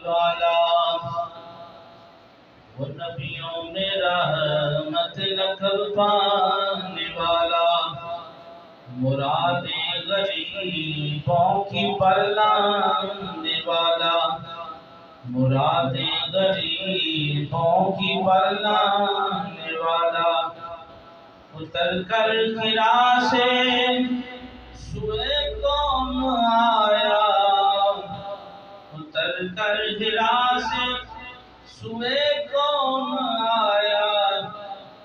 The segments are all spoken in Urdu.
والا، وہ نبیوں میں رحمت لقب پانے والا، مرادیں غریبوں کی پرلانے والا، مرادیں غریبوں کی پرلانے والا، اتر کر ہرا سے سوئے قوم آیا، اتر کر ہرا سے سوئے قوم آیا،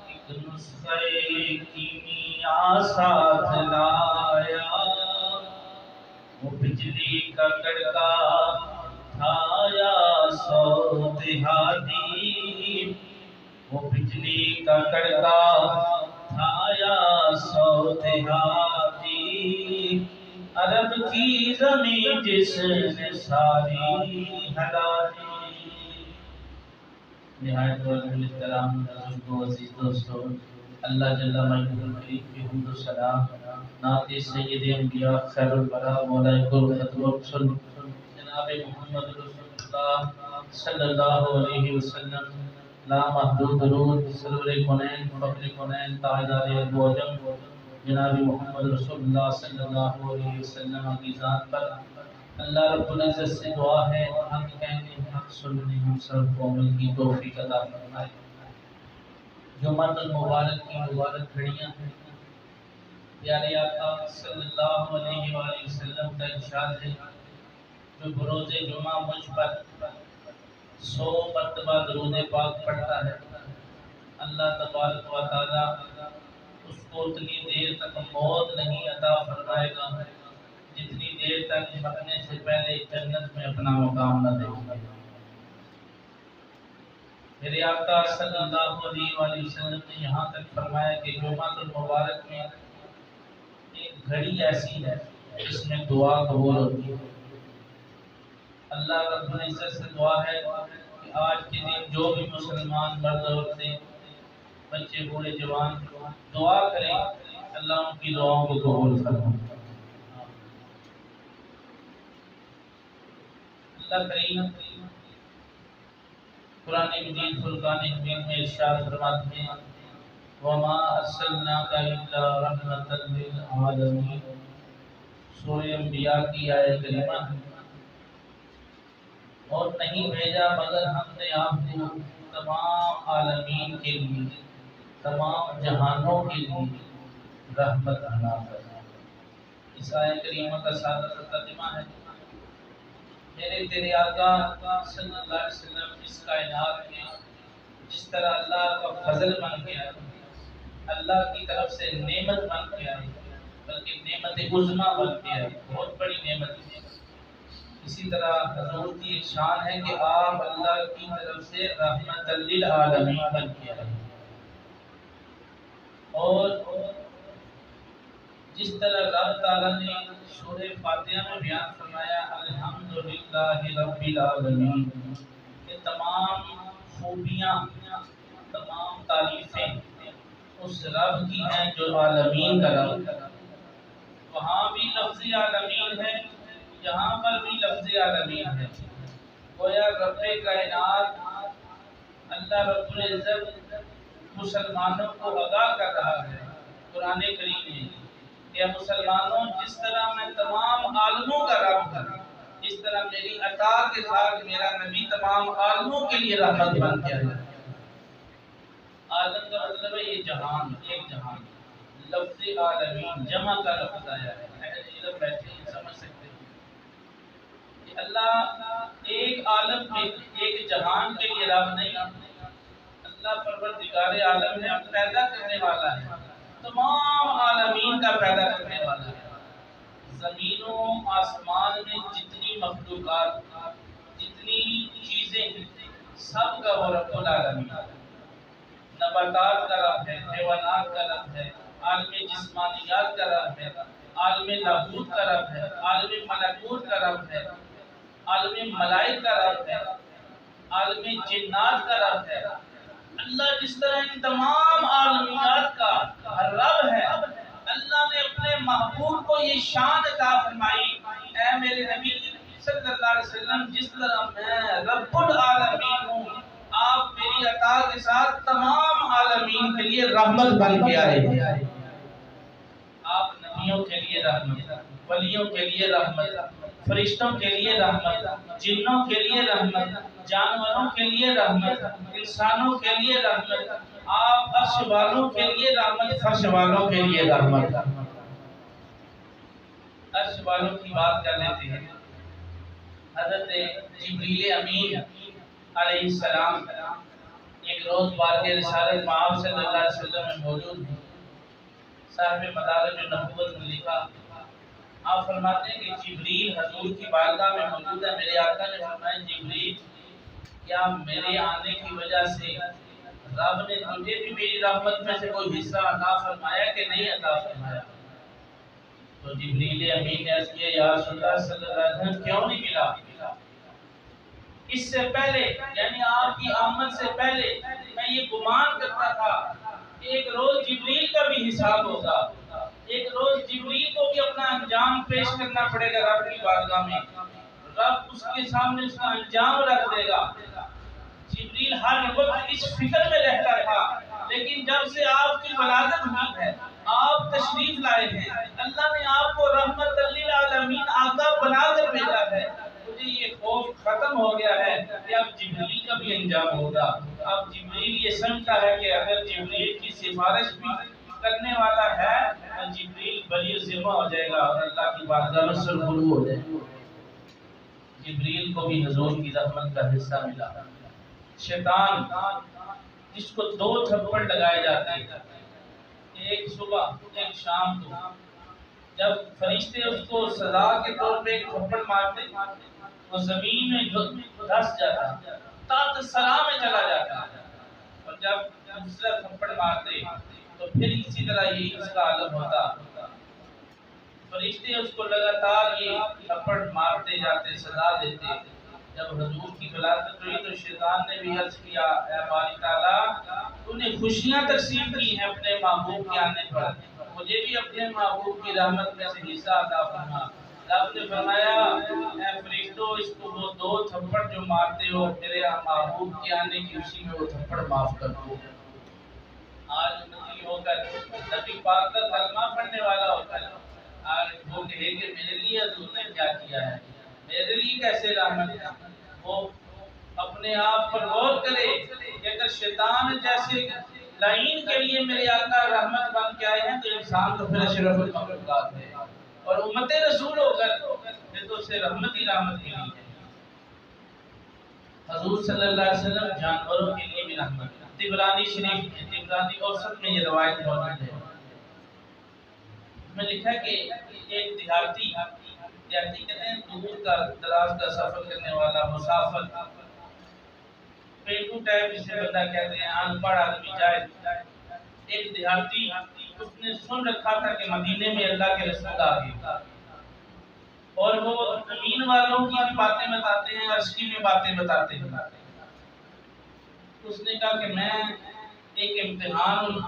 ایک نسخہ کیمیا ساتھ لایا، وہ بجلی کا کڑکا تھا یا سو دہاتی، وہ بجلی کا کڑکا تھا یا سو دہاتی، عرب کی زمین جس نے ساری ہلا دی۔ نہایت احترام بزرگ و عزیز دوستو، اللہ جل مجدہ الکریم کی حمد و ثنا، نعت سید انبیاء خیر الورا مولا کل ختم الرسل جناب محمد رسول اللہ صلی اللہ علیہ وسلم، لا محدود درود سرور کونین فخر کونین تاجدار ارض و عجم جناب محمد رسول اللہ صلی اللہ علیہ وسلم کی ذات پر اللہ رب العزت سے دعا ہے حق کہنے حق سننے ہم سب کو عمل کی توفیق عطا فرمائے۔ جمعہ المبارک کی مبارک گھڑیاں ہیں، پیارے آقا صلی اللہ علیہ وآلہ وسلم کا ارشاد ہے، جو بروز جمعہ مجھ پر 100 مرتبہ درود پاک پڑھتا ہے، اللہ تبارک و تعالی اس کو اتنی دیر تک موت نہیں عطا فرمائے گا جتنی دیر تک مرنے سے پہلے جنت میں اپنا مقام نہ دیکھے گا۔ میرے آقا صلی اللہ علیہ وآلہ وسلم نے یہاں تک فرمایا کہ جمعہ المبارک میں ایک گھڑی ایسی ہے جس میں دعا قبول ہوتی ہے۔ اللہ رب العزت سے دعا ہے کہ آج کے دن جو بھی مسلمان مرد عورتیں بچے بوڑھے جوان دعا کریں، اللہ ان کی دعاؤں کو قبول فرمائے۔ اللہ کریم قرآن مجید فرقان حمید میں ارشاد فرماتے ہیں، وَمَا أَرْسَلْنَاكَ إِلَّا رَحْمَةً لِلْعَالَمِينَ، سورہ انبیاء کی آیت کریمہ ہے، اور نہیں بھیجا مگر ہم نے آپ کو تمام عالمین کے لیے، تمام جہانوں کے لیے رحمت بنا کر۔ اس آیت کریمہ کا سادہ ترجمہ ہے، میرے تیرے آقا صلی اللہ علیہ وسلم اس کائنات میں جس طرح اللہ کا فضل بن کے آئے، اللہ کی طرف سے نعمت بن کے آئے، بلکہ نعمت عظمیٰ بن کے آئے، بہت بڑی نعمت ہے، اسی طرح حضور کی ایک شان ہے کہ آپ اللہ کی طرف سے رحمت للعالمین بن کے آئے۔ اور جس طرح رب تعالیٰ نے سورہ فاتحہ میں بیان فرمایا الحمدللہ رب العالمین، کہ تمام خوبیاں تمام تعریفیں اس رب کی ہیں جو عالمین کا رب ہے، وہاں بھی لفظ عالمین ہے، یہاں پر بھی لفظ عالمین ہے، گویا رب کائنات اللہ رب العزت مسلمانوں کو آگاہ کر رہا ہے قرآن کریم میں کہ مسلمانوں جس طرح میں تمام عالموں کا رب ہوں، اس طرح میری عطا کے ساتھ میرا نبی تمام عالموں کے لیے رحمت بن کے آیا۔ عالم کا مطلب ہے یہ جہان، ایک جہان، لفظ عالمین جمع کا لفظ آیا ہے، اہل علم بیٹھے ہیں سمجھ سکتے ہیں کہ اللہ ایک عالم میں ایک جہان کے لیے رب نہیں، اللہ پروردگار عالم ہے، پیدا کرنے والا ہے، تمام عالمین کا پیدا کرنے والا ہے۔ زمین و آسمان میں جتنی مخلوقات جتنی چیزیں سب کا وہ رب العالمین ہے، نباتات کا رب ہے، حیوانات کا رب ہے، عالم جسمانیات کا رب ہے، عالم لاہوت کا رب ہے، عالم ملکوت کا رب ہے، عالم ملائک کا رب ہے، عالم جنات کا رب ہے۔ اللہ جس طرح ان تمام عالمیات کا رب ہے، اللہ نے اپنے محبوب کو یہ شان عطا فرمائی، اے میرے نبی صلی اللہ علیہ وسلم جس طرح میں رب العالمین ہوں، آپ میری عطا کے ساتھ تمام عالمین کے لیے رحمت بن کے آئے۔ آپ نبیوں کے لیے رحمت، ولیوں کے لیے رحمت، فرشتوں کے لیے رحمت، جنوں کے لیے رحمت، جانوروں کے لیے رحمت، انسانوں کے لیے رحمت، آپ عرش والوں کے لیے رحمت، فرش والوں کے لیے رحمت۔ عرش والوں کی بات کر لیتے ہیں۔ حضرت جبریل امین علیہ السلام ایک روز بارگاہ رسالت مآب صلی اللہ علیہ وسلم میں موجود ہیں۔ صاحب مدارج النبوت میں لکھا، آپ فرماتے ہیں کہ جبریل حضور کی بارگاہ میں موجود ہے۔ میرے آقا نے فرمایا، جبریل کیا میرے آنے کی وجہ سے رب نے تجھے بھی میری رحمت میں سے کوئی حصہ عطا فرمایا کہ نہیں عطا فرمایا؟ تو جبریل امین نے عرض کیا، یا رسول اللہ صلی اللہ علیہ وسلم کیوں نہیں ملا؟ اس سے پہلے یعنی آپ کی آمد سے پہلے میں یہ گمان کرتا تھا کہ ایک روز جبریل کا بھی حساب ہوگا، ایک روز جبریل کو بھی اپنا انجام پیش کرنا پڑے گا رب کی بارگاہ میں، رب اس کے سامنے اس کا انجام رکھ دے گا۔ جبریل ہر وقت اس فکر میں رہتا تھا، لیکن جب سے آپ کی ولادت ہوئی ہے، آپ تشریف لائے ہیں، اللہ نے آپ کو رحمت للعالمین آقا بنا کر بھیجا ہے، مجھے یہ خوف ختم ہو گیا ہے کہ اب جبریل کا بھی انجام ہوگا۔ اب جبریل یہ سمجھتا ہے کہ اگر جبریل کی سفارش بھی کرنے والا ہے تو جبریل بری ذمہ ہو جائے گا اور اللہ کی بارگاہ میں سرخرو ہو جائے گا۔ جبریل کو بھی حضور کی رحمت کا حصہ ملا۔ شیطان جس کو 2 تھپڑ لگائے جاتے ہیں، ایک صبح ایک شام کو، جب فرشتے اس کو سزا کے طور پہ ایک تھپڑ مارتے، وہ زمین میں دھس جاتا، تحت سرا میں چلا جاتا، اور جب دوسرا تھپڑ مارتے تو پھر اسی طرح یہ اس کا عالم ہوتا۔ فرشتے اس کو لگاتار یہ تھپڑ مارتے جاتے، سزا دیتے۔ جب حضور کی ولادت ہوئی تو شیطان نے بھی عرض کیا، اے باری تعالیٰ تو نے خوشیاں تقسیم کی ہیں اپنے محبوب کے آنے پر، مجھے بھی اپنے محبوب کی رحمت میں سے حصہ عطا فرما۔ رب نے فرمایا، اے فرشتو اس کو وہ 2 تھپڑ جو مارتے ہو میرے محبوب کے آنے کی خوشی میں وہ تھپڑ معاف کر دو۔ آج امتی ہو کر نبی پاک کا کلمہ پڑھنے والا ہوتا ہے، آج وہ کہے کہ میرے لیے حضور نے کیا کیا ہے، میرے لیے کیسے رحمت ہے، وہ اپنے آپ پر غور کرے کہ اگر شیطان جیسے لعین کے لیے میرے آقا رحمت بن کے آئے ہیں تو انسان تو پھر اشرف المخلوقات ہے، اور امت رسول ہو کر پھر تو اسے رحمت ہی رحمت ملی ہے۔ حضور صلی اللہ علیہ وسلم جانوروں کے لیے بھی رحمت۔ طبرانی شریف میں، طبرانی اوسط میں یہ روایت موجود ہے، میں لکھا کہ ایک دیہاتی کہتے ہیں دور کا دراز کا سفر کرنے والا مسافر، پیٹو ٹائپ جسے بندہ کہتے ہیں، ان پڑھ آدمی جائے، ایک دیہاتی اس نے سن رکھا تھا کہ مدینے میں اللہ کے رسول آ گئے، اور وہ زمین والوں کی باتیں بتاتے ہیں، عرشی میں باتیں بتاتے ہیں۔ اس نے کہا کہ میں ایک امتحان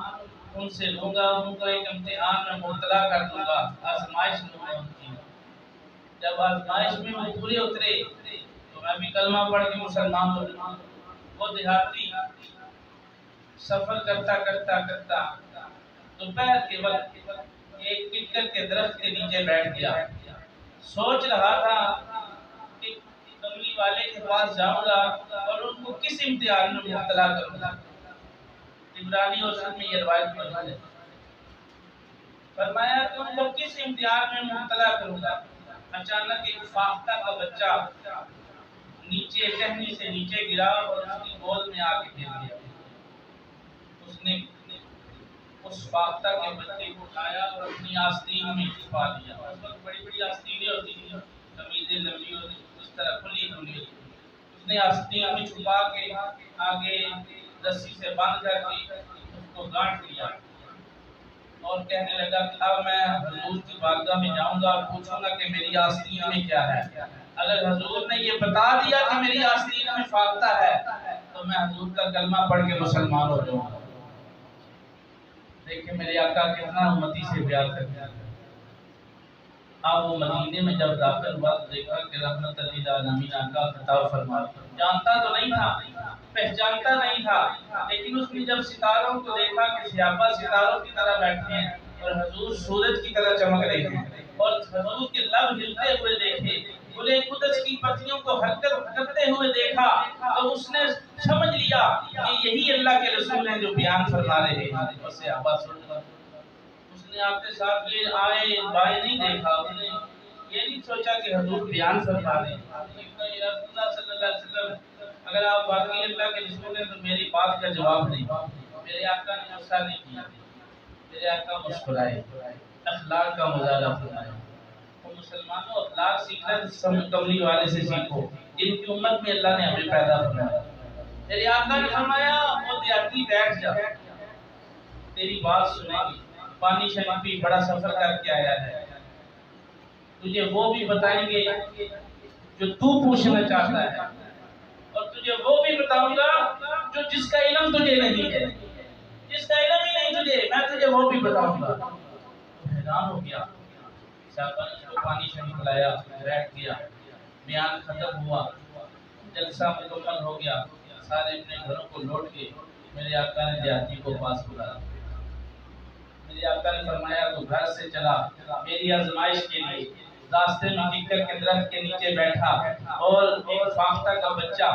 ان سے لوں گا، ان کو ایک امتحان میں مبتلا کر دوں گا، آزمائش لوں گا ان کی۔ جب آزمائش میں وہ پورے اترے تو میں بھی کلمہ پڑھ کے مسلمان ہو جاؤں۔ وہ دیہاتی سفر کرتا دوپہر کے وقت ایک کٹکر کے درخت کے نیچے بیٹھ گیا، سوچ رہا تھا کہ کملی والے کے پاس جاؤں گا اور ان کو کس امتحان میں مبتلا کروں گا۔ طبرانی اوسط میں یہ روایت موجود ہے، فرمایا کہ ان کو کس امتحان میں مبتلا کروں گا۔ اچانک ایک فاختہ کا بچہ نیچے ٹہنی سے نیچے گرا اور اس کی گود میں آ کے گر گیا۔ اس نے اس فاختہ کے بچے کو اٹھایا اور اپنی آستین میں چھپا لیا۔ اس وقت بڑی بڑی آستینیں ہوتی تھیں، قمیضیں لمبی ہوتی، اس طرح کھلی کھلی ہوتی۔ اس نے آستین میں چھپا کے آگے رسی سے باندھ کر کے اس کو گانٹھ لیا اور کہنے لگا کہ اب میں حضور کی بارگاہ میں جاؤں گا اور پوچھوں گا کہ میری آستین میں کیا ہے۔ اگر حضور نے یہ بتا دیا کہ میری آستین میں فاختہ ہے تو میں حضور کا کلمہ پڑھ کے مسلمان ہو جاؤں گا۔ دیکھیں میرے آقا کتنا امتی سے پیار کرتے ہیں۔ آپ وہ مدینے میں جب داخل ہوا تو دیکھا کہ رحمت للعالمین آقا خطاب فرما جانتا تو نہیں تھا، پہچانتا نہیں تھا، لیکن اس نے جب ستاروں کو دیکھا کہ صحابہ ستاروں کی طرح بیٹھے ہیں اور حضور سورج کی طرح چمک رہے ہیں اور حضور کے لب ہلتے ہوئے دیکھے، گلے قدس کی پتیوں کو حرکت کرتے ہوئے دیکھا، تو اس نے سمجھ لیا کہ یہی اللہ کے رسول ہیں جو بیان فرما رہے ہیں اور صحابہ سن رہے ہیں۔ اس نے آپ کے ساتھ یہ آئے بائیں نہیں دیکھا، اس نے یہ نہیں سوچا کہ حضور بیان فرما رہے ہیں، یا رسول اللہ صلی اللہ علیہ وسلم اگر آپ واقعی اللہ کے رسول ہیں تو میری بات کا جواب نہیں۔ میرے آقا نے غصہ نہیں کیا، میرے آقا مسکرائے، اخلاق کا مظاہرہ فرمایا۔ تو مسلمانوں اخلاق سیکھنا کملی والے سے سیکھو جن کی امت میں اللہ نے ہمیں پیدا فرمایا۔ میرے آقا نے فرمایا وہ دیہاتی بیٹھ جا، تیری بات سنیں گی، پانی شریفی بڑا سفر کر کے آیا ہے، تجھے وہ بھی بتائیں گے جو تو پوچھنا چاہتا ہے اور تجھے وہ بھی بتاؤں گا جو جس کا علم تجھے نہیں ہے، جس کا علم ہی نہیں تجھے، میں تجھے وہ بھی بتاؤں گا۔ حیران ہو گیا، صاحبہ نے اس کو پانی شریف لایا، بیٹھ گیا، بیان ختم ہوا، جلسہ مکمل ہو گیا، سارے اپنے گھروں کو لوٹ کے میرے آقا نے دیہاتی کو پاس بلایا۔ میرے آقا نے فرمایا تو گھر سے چلا میری آزمائش کے لیے، راستے میں ککر کے درخت کے نیچے بیٹھا اور ایک فاختہ کا بچہ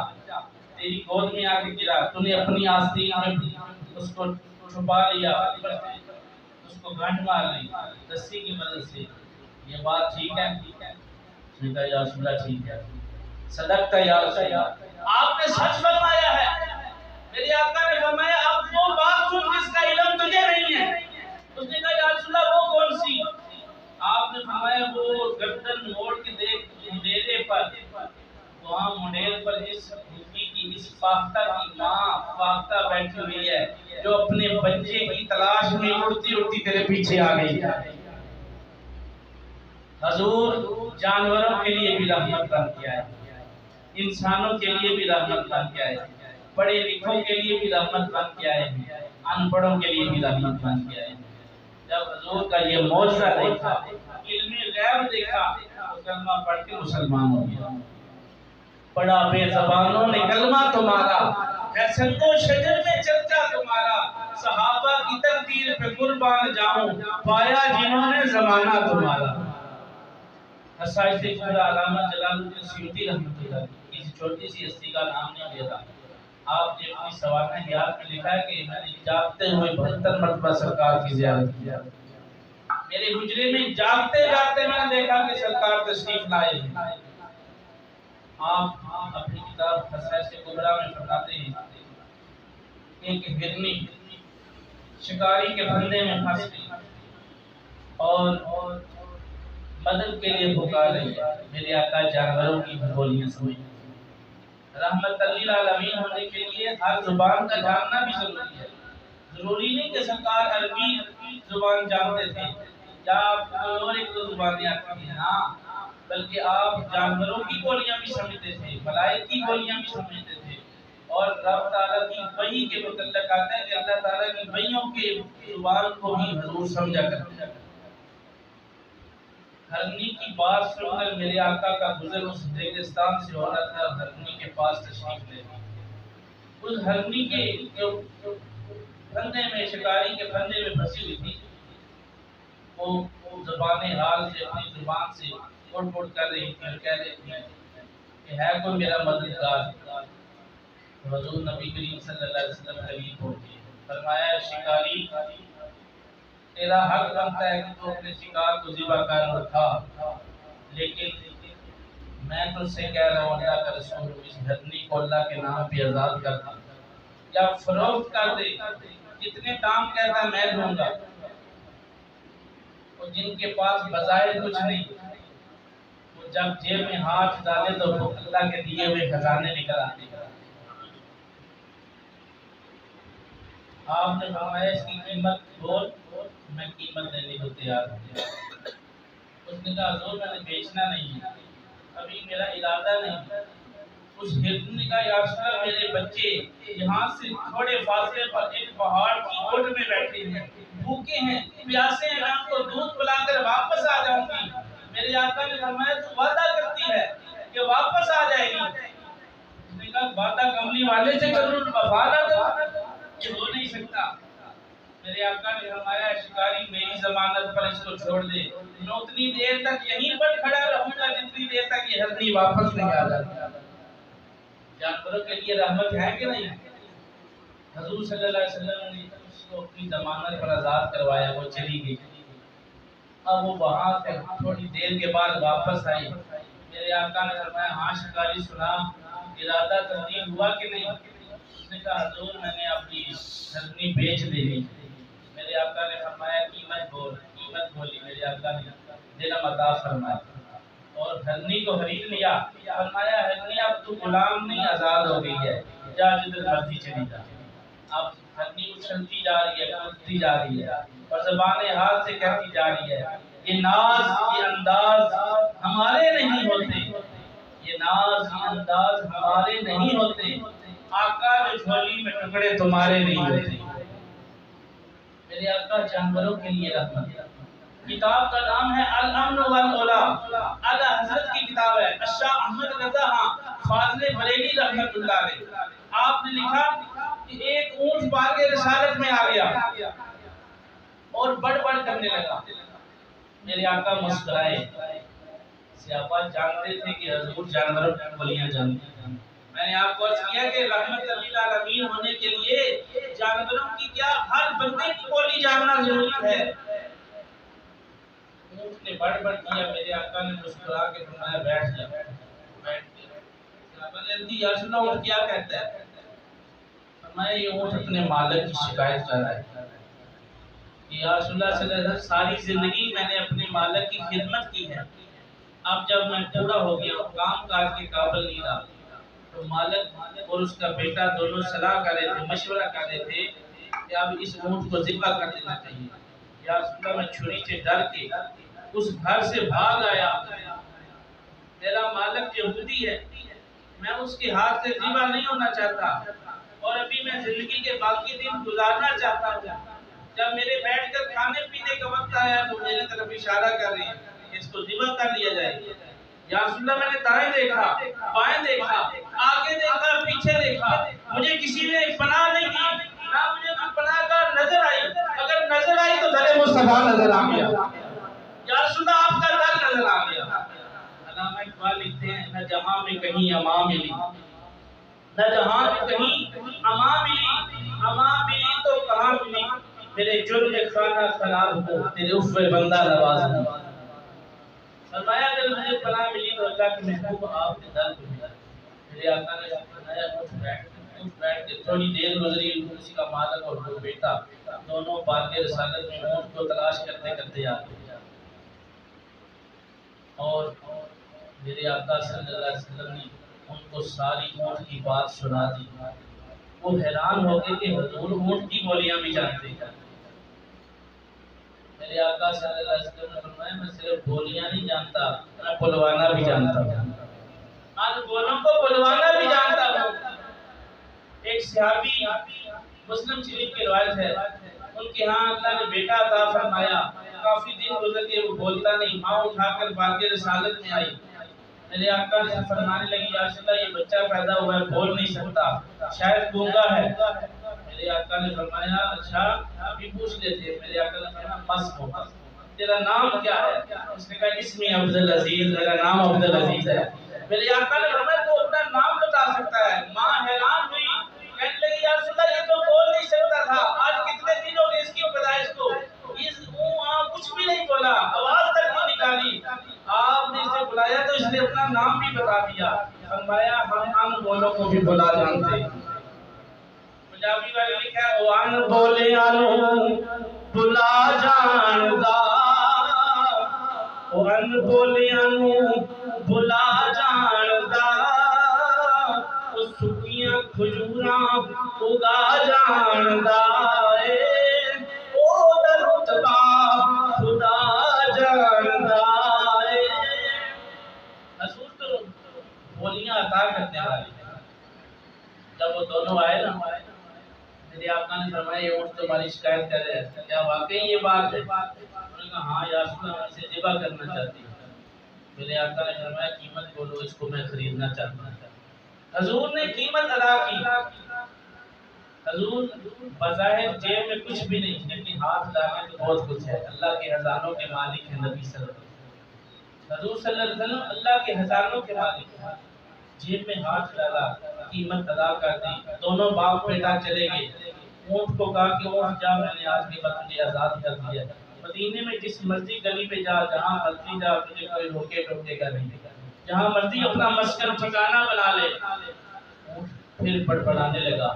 تیری گود میں آ کے گرا، تو نے اپنی آستین میں اس کو چھپا لیا، اس کو گھنٹ مار لی رسی کی مدد سے۔ یہ بات ٹھیک ہے؟ اس نے کہا یا رسول اللہ ٹھیک ہے۔ صدقت یا رسول اللہ، آپ نے سچ فرمایا ہے۔ میرے آقا نے فرمایا اب وہ بات سن جس کا علم تجھے نہیں ہے۔ اس نے کہا یا رسول اللہ وہ کون سی؟ آپ نے فرمایا وہ گردن موڑ کے دیکھ مڈیرے پر، وہاں مڈیر پر اس بھوکی کی اس فاختہ کی ماں فاختہ بیٹھی ہوئی ہے جو اپنے بچے کی تلاش میں اڑتی اڑتی تیرے پیچھے آ گئی۔ حضور جانوروں کے لیے بھی رحمت بن کے آئے، انسانوں کے لیے بھی رحمت بن کے آئے، پڑھے لکھوں کے لیے بھی رحمت بن کے آئے، ان پڑھوں کے لیے بھی رحمت بن کے آئے۔ جب حضور کا یہ معجزہ دیکھا، علم غیب دیکھا، تو کلمہ پڑھ کے مسلمان ہو گیا۔ پڑھا بے زبانوں نے کلمہ تمہارا، ہے سنگو شجر میں چرچا تمہارا، صحابہ کی تقدیر پہ قربان جاؤں، پایا جنہوں نے زمانہ تمہارا۔ حسائش کبریٰ علامہ جلال الدین سیوطی رحمۃ اللہ کسی چھوٹی سی ہستی کا نام نہیں لیتا، آپ نے اپنی سوانح حیات میں لکھا ہے کہ میں نے جاگتے ہوئے 72 مرتبہ سرکار کی زیارت کیا، میرے حجرے میں جاگتے جاگتے میں نے دیکھا کہ سرکار تشریف لائے ہیں۔ آپ اپنی کتاب حسائش کبریٰ میں فرماتے ہیں ایک ہرنی شکاری کے پھندے میں پھنس گئی اور مدد کے لیے پکار رہی ہے۔ میرے آقا جانوروں کی بولیاں سمجھ، رحمت للعالمین ہونے کے لیے ہر زبان کا جاننا بھی ضروری ہے۔ ضروری نہیں کہ سرکار عربی زبان جانتے تھے یا آپ اور ایک دو زبانیں آتی ہیں، ہاں بلکہ آپ جانوروں کی بولیاں بھی سمجھتے تھے، ملائکہ کی بولیاں بھی سمجھتے تھے، اور رب تعالیٰ کی وحی کے متعلق آتا ہے کہ اللہ تعالیٰ کی وحیوں کے زبان کو بھی حضور سمجھا کرتے ہیں۔ ہرنی کی بات سن کر میرے آقا کا گزر اس ریگستان سے ہو رہا تھا، ہرنی کے پاس تشریف لے گئے۔ اس ہرنی کے پھندے میں، شکاری کے پھندے میں پھنسی ہوئی تھی، وہ زبان حال سے اپنی زبان سے اڑ اڑ کر رہی تھی اور کہہ رہی تھی کہ ہے کوئی میرا مددگار۔ حضور نبی کریم صلی اللہ علیہ وسلم قریب ہو گئے، فرمایا شکاری تیرا حق بنتا ہے کہ تو اپنے شکار کو ذبح کر اور کھا، لیکن میں تجھ سے کہہ رہا ہوں اللہ کا رسول اس ہرنی کو اللہ کے نام پہ آزاد کر دے یا فروخت کر دے، جتنے دام کہتا ہے میں دوں گا۔ اور جن کے پاس بظاہر کچھ نہیں، وہ جب جیب میں ہاتھ ڈالے تو وہ اللہ کے دیے ہوئے خزانے نکل آتے۔ آپ نے فرمایا اس کی قیمت بول، میں قیمت دینے کو تیار ہوں۔ اس نے کہا حضور میں نے بیچنا نہیں ہے، ابھی میرا ارادہ نہیں۔ اس ہرن نے کہا یا رسول اللہ میرے بچے یہاں سے تھوڑے فاصلے پر ایک پہاڑ کی اوٹ میں بیٹھے ہیں، بھوکے ہیں، پیاسے ہیں، میں ان کو دودھ پلا کر واپس آ جاؤں گی۔ میرے آقا نے فرمایا تو وعدہ کرتی ہے کہ واپس آ جائے گی. اس نے کہا وعدہ کملی والے سے کروں وفا نہ کروں، یہ ہو نہیں سکتا. میرے آقا نے فرمایا شکاری میری ضمانت پر اس کو چھوڑ دے، میں اتنی دیر تک یہیں پر کھڑا رہوں گا جتنی دیر تک یہ ہرنی واپس نہیں آ جاتا. جانوروں کے لیے رحمت ہے کہ نہیں؟ حضور صلی اللہ علیہ وسلم نے اس کو اپنی ضمانت پر آزاد کروایا، وہ چلی گئی. اب وہ وہاں سے تھوڑی دیر کے بعد واپس آئی. میرے آقا نے فرمایا ہاں شکاری سنا، ارادہ تسلیم ہوا کہ نہیں؟ اس نے کہا حضور میں نے اپنی ہرنی بیچ دی. میرے آقا نے فرمایا قیمت بولی. میرے آقا نے درہم عطا فرمایا اور ہرنی کو خرید لیا. فرمایا ہرنی اب تو غلام نہیں، آزاد ہو گئی ہے، جا جدھر مرضی چلی جا. اب ہرنی اچھلتی جا رہی ہے، کودتی جا رہی ہے اور زبان حال سے کہتی جا رہی ہے یہ ناز یہ انداز ہمارے نہیں ہوتے، یہ ناز یہ انداز ہمارے نہیں ہوتے، آقا جو جھولی میں ٹکڑے تمہارے نہیں ہوتے. میرے آقا جانوروں کے لیے رحمت. کتاب کا نام ہے الامن والعلا، اعلی حضرت کی کتاب ہے. شاہ احمد رضا فاضل بریلی رحمت اللہ علیہ، آپ نے لکھا کہ ایک اونٹ بارگ رسالت میں آ گیا اور بڑھ کرنے لگا. میرے آقا مسکرائے. صحابہ جانتے تھے کہ حضور جانوروں کی بولیاں جانتے ہیں. میں نے آپ کو عرض کیا کہ رحمت للعالمین ہونے کے لیے جانوروں کی کیا ہر بندے کی بولی جاننا ضروری ہے. اونٹ نے بڑھ کیا. میرے آقا نے مسکرا کے فرمایا بیٹھ جا. بیٹھ گیا. صحابہ نے عرض یا رسول اللہ اونٹ کیا کہتا ہے؟ فرمایا یہ اونٹ اپنے مالک کی شکایت کر رہا ہے. یا رسول اللہ صلی اللہ علیہ وسلم ساری زندگی میں نے اپنے مالک کی خدمت کی ہے، اب جب میں پورا ہو گیا کام کاج کے قابل نہیں رہا تو مالک اور اس کا بیٹا دونوں صلاح کر رہے تھے، مشورہ کر رہے تھے کہ اب اس اونٹ کو ذبح کر دینا چاہیے. یا رسول اللہ میں چھری سے ڈر کے اس گھر سے بھاگ آیا. میرا مالک یہودی ہے، میں اس کے ہاتھ سے ذبح نہیں ہونا چاہتا اور ابھی میں زندگی کے باقی دن گزارنا چاہتا ہوں. جب میرے بیٹھ کر کھانے پینے کا وقت آیا تو میری طرف اشارہ کر رہے ہیں اس کو ذبح کر لیا جائے. یا رسول اللہ میں نے دائیں دیکھا، بائیں دیکھا، آگے دیکھا، پیچھے دیکھا، مجھے کسی نے پناہ نہیں دی، نہ مجھے کوئی پناہ گاہ نظر آئی. اگر نظر آئی تو در مصطفیٰ نظر آ گیا. یا رسول اللہ آپ کا در نظر آ گیا. علامہ اقبال لکھتے ہیں نہ جہاں میں کہیں اما ملی، نہ جہاں میں کہیں اما ملی تو کہاں ملی، میرے جرم خانہ خراب ہو تیرے عفو بندہ نواز ہوں. فرمایا اگر مجھے پناہ ملی تو اللہ کے محبوب آپ کے در پہ ملا. میرے آقا نے فرمایا اٹھ بیٹھ کے تھوڑی دیر گزری. کسی کا مالک اور وہ بیٹا دونوں بارگ رسالت میں اونٹ کو تلاش کرتے کرتے آ گئے اور میرے آقا صلی اللہ علیہ وسلم نے ان کو ساری اونٹ کی بات سنا دی. وہ حیران ہو گئے کہ حضور اونٹ کی بولیاں بھی جانتے ہیں. میرے آقا صلی اللہ علیہ وسلم نے فرمایا میں صرف بولیاں نہیں جانتا، میں بلوانا بھی جانتا ہوں. آج بولوں کو بلوانا بھی جانتا ہوں. ایک صحابی مسلم شریف کی روایت ہے ان کے ہاں اللہ نے بیٹا عطا فرمایا. کافی دن گزر کے وہ بولتا نہیں. ماں اٹھا کر بارگ رسالت میں آئی. میرے آقا نے فرمانے لگی یا رسول اللہ یہ بچہ پیدا ہوا ہے بول نہیں سکتا، شاید گونگا ہے. میرے آقا نے فرمایا اچھا ابھی پوچھ لیتے. میرے آقا نے فرمایا بس ہوگا، تیرا نام کیا ہے؟ اس نے کہا اسمی عبدالعزیز، میرا نام عبدالعزیز ہے. میرے آقا نے فرمایا تو اپنا نام بتا سکتا ہے. ماں حیران ہوئی، کہنے لگی یا رسول اللہ یہ تو بول نہیں سکتا تھا، آج کتنے دن ہو گئے اس کی پیدائش کو، کچھ بھی نہیں بولا، آواز تک نہیں نکالی. آپ نے اسے بلایا تو اس نے اپنا نام بھی بتا دیا. فرمایا ہم ان بولوں کو بھی بلا جانتے. پنجابی والے لکھا ہے او ان بولیاں نو بلا جاندا، او ان بولیاں نو بلا جاندا، او سکیاں کھجوراں اگا جاندا اے، او دا رتبہ خدا جاندا اے. حضور تو بولیاں عطا کرنے والے. جب وہ دونوں آئے نا میرے آقا نے فرمایا یہ اونٹ تمہاری شکایت کر رہے ہیں، کیا واقعی یہ بات ہے؟ انہوں نے کہا ہاں یا رسول اللہ میں اسے ذبح کرنا چاہتی ہوں. میرے آقا نے فرمایا قیمت بولو، اس کو میں خریدنا چاہتا ہوں۔ حضور نے قیمت ادا کی۔ حضور بظاہر جیب میں کچھ بھی نہیں، لیکن ہاتھ ڈالے تو بہت کچھ ہے۔ اللہ کے خزانوں کے مالک ہیں نبی صلی اللہ علیہ وسلم۔ حضور صلی اللہ علیہ وسلم اللہ کے خزانوں کے مالک ہیں۔ جیب میں ہاتھ ڈالا، قیمت ادا کر دی، دونوں باپ بیٹا چلے گئے۔ اونٹ کو کہا کہ اونٹ جا، میں نے آج کے بعد تجھے آزاد کر دیا۔ مدینے میں جس مرضی گلی پہ جا، جہاں مرضی جا، تجھے کوئی روکے ٹوکے گا نہیں، جہاں مرضی اپنا مسکن ٹھکانہ بنا لے۔ اونٹ پھر بڑبڑانے لگا۔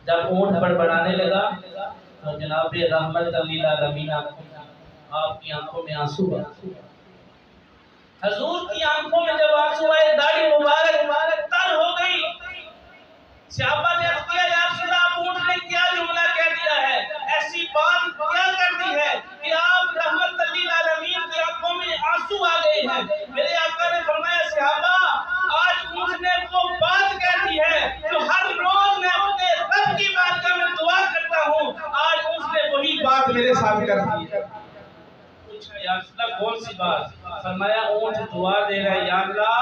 جب اونٹ بڑبڑانے لگا تو جناب رحمت للعالمین آپ کی آنکھوں میں آنسو آ۔ حضور کی آنکھوں میں جب آنسو آئے، داڑھی مبارک تر ہو گئی۔ صحابہ نے عرض کیا یا رسول اللہ، اونٹ نے کیا جملہ کہہ دیا ہے، ایسی بات کیا کر دی ہے کہ آپ رحمت للعالمین کی آنکھوں میں آنسو آ گئے ہیں؟ میرے آقا نے فرمایا صحابہ، آج اونٹ نے وہ بات کہہ دی ہے جو ہر روز میں اپنے رب کی بارگاہ میں دعا کرتا ہوں، آج اونٹ نے وہی بات میرے ساتھ کر دی ہے۔ پوچھا یا رسول اللہ کون سی بات؟ فرمایا اونٹ دعا دے رہا ہے، یا اللہ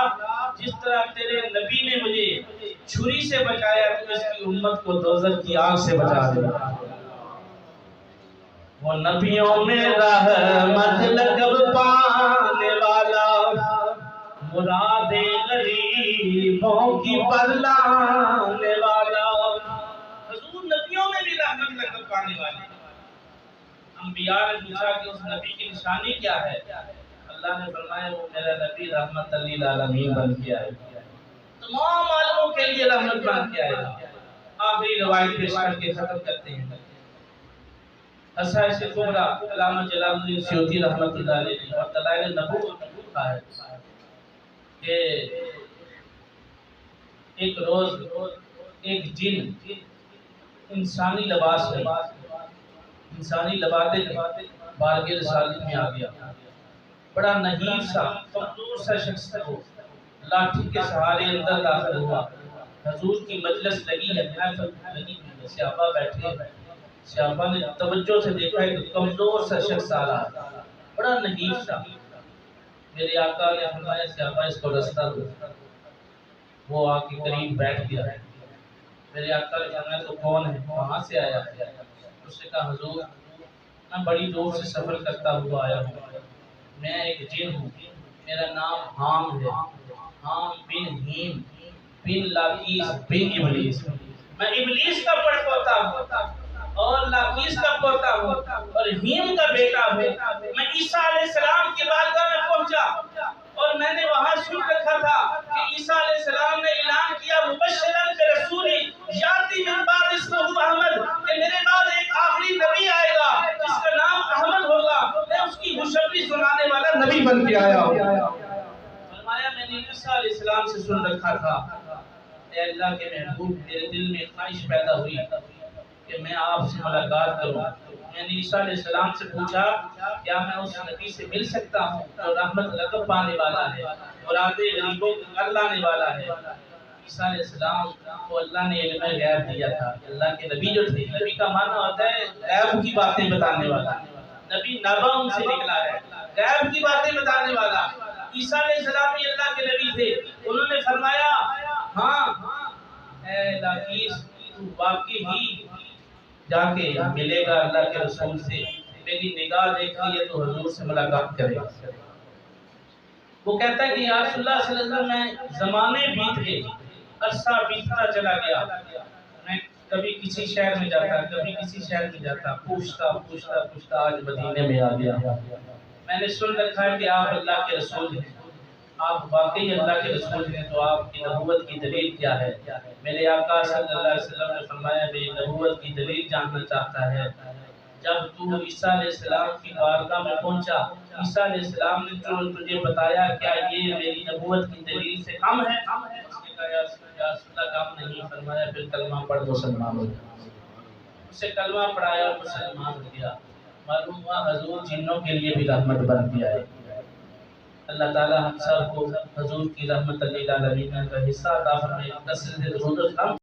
جس طرح تیرے نبی نے مجھے چھری سے بچایا، تو اس کی امت کو دوزخ کی آگ سے بچا دے۔ وہ نبیوں میں رحمت لقب پانے والا، مراد غریبوں کی بلانے والا۔ حضور نبیوں میں بھی رحمت لقب پانے والے۔ انبیاء نے پوچھا کہ اس نبی کی نشانی کیا ہے؟ اللہ نے فرمایا وہ میرا نبی رحمت للعالمین بن کے آئے، تمام عالموں کے لیے رحمت بن کے آئے گا۔ آخری روایت پیش کر کے ختم کرتے ہیں۔ خصائص کبریٰ علامہ جلال الدین سیوطی رحمۃ اللہ علیہ نے اور دلائل نبوت میں لکھا ہے کہ ایک روز ایک جن انسانی لباس میں بارگاہ رسالت میں آ گیا۔ بڑا نحیف سا کمزور سا شخص تھا، وہ لاٹھی کے سہارے اندر داخل ہوا۔ حضور کی مجلس لگی ہے، محفل لگی ہے، صحابہ بیٹھے ہیں۔ صحابہ نے توجہ سے دیکھا ہے کہ کمزور سا شخص آ رہا ہے، بڑا نحیف سا۔ میرے آقا نے فرمایا صحابہ اس کو رستہ دو۔ وہ آ کے قریب بیٹھ گیا۔ میرے آقا نے فرمایا تو کون ہے، کہاں سے آیا ہے؟ اس نے کہا حضور میں بڑی دور سے سفر کرتا ہوا آیا ہوں، میں ایک جن ہوں، میرا نام حام ہے، حام بن ہیم بن لاقیس بن ابلیس۔ میں ابلیس کا پڑپوتا ہوں اور لاقیس کا پوتا ہوں اور ہیم کا بیٹا ہوں۔ میں عیسیٰ علیہ السلام کی بارگاہ میں پہنچا اور میں نے وہاں سن رکھا تھا کہ عیسیٰ علیہ السلام نے اعلان کیا مبشراً برسول یاتی من بعد اسمہ احمد، کہ میرے بعد ایک آخری نبی آئے گا جس کا نام احمد ہوگا، میں اس کی خوشخبری سنانے والا نبی بن کے آیا ہوں۔ فرمایا میں نے عیسیٰ علیہ السلام سے سن رکھا تھا، اے اللہ کے محبوب میرے دل میں خواہش پیدا ہوئی کہ میں آپ سے ملاقات کروں۔ میں نے عیسیٰ علیہ السلام سے پوچھا کیا میں اس نبی سے مل سکتا ہوں جو رحمت لقب پانے والا ہے، مراد غریبوں کو گھر لانے والا ہے؟ عیسیٰ علیہ السلام کو اللہ نے علم غیب دیا تھا۔ اللہ کے نبی جو تھے، نبی کا معنی ہوتا ہے غیب کی باتیں بتانے والا۔ نبی نبا ان سے نکلا ہے، غیب کی باتیں بتانے والا۔ عیسیٰ علیہ السلام بھی اللہ کے نبی تھے۔ انہوں نے فرمایا ہاں اے لاقیس تو واقعی ہی جا کے ملے گا اللہ کے رسول سے، میری نگاہ دیکھی ہے تو حضور سے ملاقات کرے گا۔ وہ کہتا ہے کہ یا رسول اللہ صلی اللہ علیہ وسلم میں زمانے بیت گئے، عرصہ بیتتا چلا گیا، میں کبھی کسی شہر میں جاتا کبھی کسی شہر میں جاتا، پوچھتا آج مدینے میں آ گیا۔ میں نے سن رکھا ہے کہ آپ اللہ کے رسول ہیں، آپ واقعی اللہ کے رسول ہیں، تو آپ کی نبوت کی دلیل کیا ہے؟ میرے آقا صلی اللہ علیہ وسلم نے فرمایا میری نبوت کی دلیل جاننا چاہتا ہے؟ جب تو عیسیٰ علیہ السلام کی بارگاہ میں پہنچا، عیسیٰ علیہ السلام نے جو تجھے بتایا کیا یہ میری نبوت کی دلیل سے کم ہے؟ اس نے کہا یا رسول اللہ کم نہیں۔ فرمایا پھر کلمہ پڑھ مسلمان ہو گیا۔ اسے کلمہ پڑھایا اور مسلمان ہو گیا۔ معلوم ہوا حضور جنوں کے لیے بھی رحمت بن گیا ہے۔ اللہ تعالی ہم سب کو حضور کی رحمت للعالمین کا حصہ عطا فرمائے۔ کثرت درود و سلام